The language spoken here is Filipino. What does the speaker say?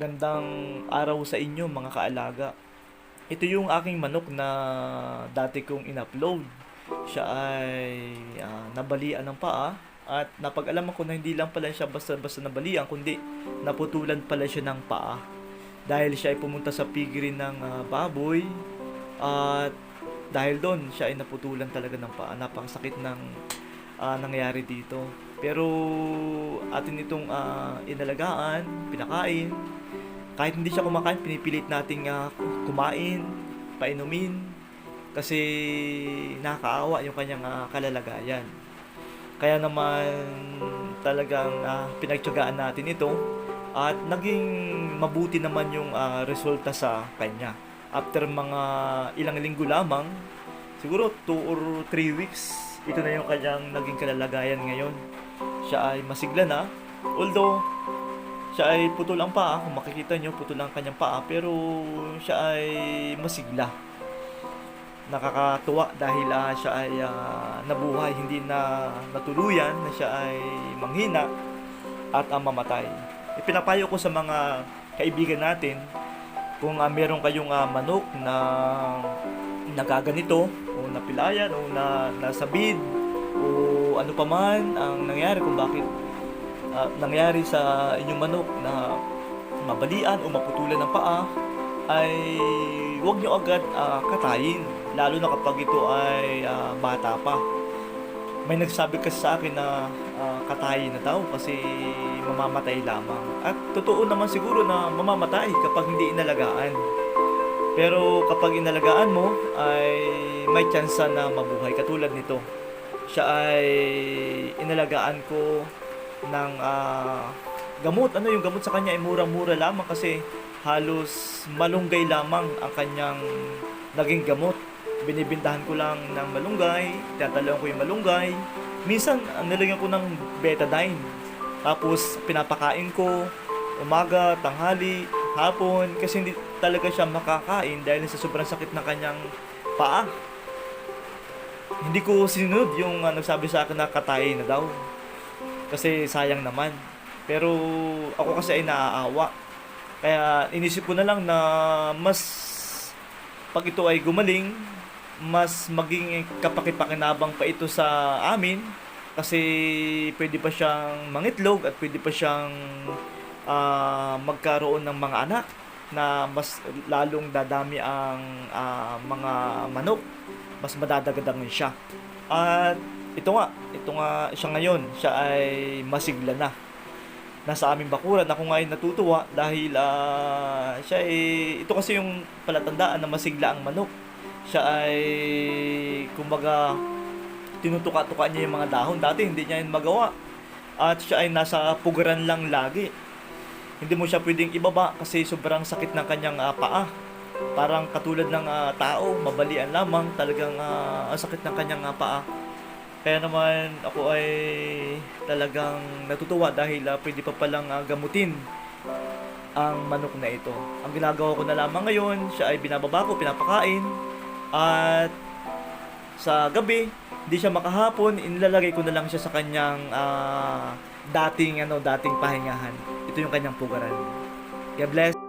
Magandang araw sa inyo mga kaalaga. Ito yung aking manok na dati kong in-upload. Siya ay nabalian ng paa at napag-alaman ko na hindi lang pala siya basta-basta nabalian kundi naputulan pala siya ng paa. Dahil siya ay pumunta sa piggery ng baboy at dahil doon siya ay naputulan talaga ng paa. Napakasakit ng nangyari dito. Pero atin itong inalagaan, pinakain. Kahit hindi siya kumakain, pinipilit nating kumain, painumin. Kasi nakakaawa yung kanyang kalalagayan. Kaya naman talagang pinagtiyagaan natin ito. At naging mabuti naman yung resulta sa kanya. After mga ilang linggo lamang, siguro 2 or 3 weeks, ito na yung kanyang naging kalalagayan ngayon. Siya ay masigla na. Although, siya ay putol ang paa. Kung makikita nyo, putol ang kanyang paa. Pero, siya ay masigla. Nakakatuwa dahil siya ay nabuhay. Hindi na natuluyan na siya ay manghina at mamatay. Ipinapayo ko sa mga kaibigan natin kung meron kayong manok na nagaganito o napilayan o nasabid o ano pa man ang nangyari kung bakit nangyari sa inyong manok na mabalian o maputulan ng paa, ay huwag nyo agad katayin, lalo na kapag ito ay bata pa. May nagsabi kasi sa akin na katayin na daw kasi mamamatay lamang, at totoo naman siguro na mamamatay kapag hindi inalagaan. Pero kapag inalagaan mo ay may tsansa na mabuhay. Katulad nito, siya ay inalagaan ko ng gamot. Ano yung gamot sa kanya ay murang-mura lamang kasi halos malunggay lamang ang kanyang naging gamot. Binibintahan ko lang ng malunggay, tinatalong ko yung malunggay. Minsan, nilagyan ko ng betadine. Tapos, pinapakain ko umaga, tanghali, hapon, kasi hindi talaga siya makakain dahil sa sobrang sakit ng kanyang paa. Hindi ko sinunod yung nagsabi sa akin na katayin na daw. Kasi sayang naman. Pero ako kasi ay naaawa. Kaya inisip ko na lang na mas pag ito ay gumaling, mas maging kapakipakinabang pa ito sa amin. Kasi pwede pa siyang mangitlog at pwede pa siyang magkaroon ng mga anak na mas lalong dadami ang mga manok, mas madadagdagan siya. At ito nga siya ngayon, siya ay masigla na. Nasa aming bakuran, ako nga ay natutuwa dahil siya ay, ito kasi yung palatandaan na masigla ang manok. Siya ay, kumbaga, tinutuka-tuka niya yung mga dahon. Dati hindi niya yun magawa. At siya ay nasa pugaran lang lagi. Hindi mo siya pwedeng ibaba kasi sobrang sakit ng kanyang paa. Parang katulad ng tao, mabalian lamang, talagang ang sakit ng kanyang paa. Kaya naman ako ay talagang natutuwa dahil pwede pa palang gamutin ang manok na ito. Ang ginagawa ko na lamang ngayon, siya ay binababa ko, pinapakain. At sa gabi, hindi siya makahapon, inilalagay ko na lang siya sa kanyang dating pahingahan. Ito yung kanyang pugaran. God bless.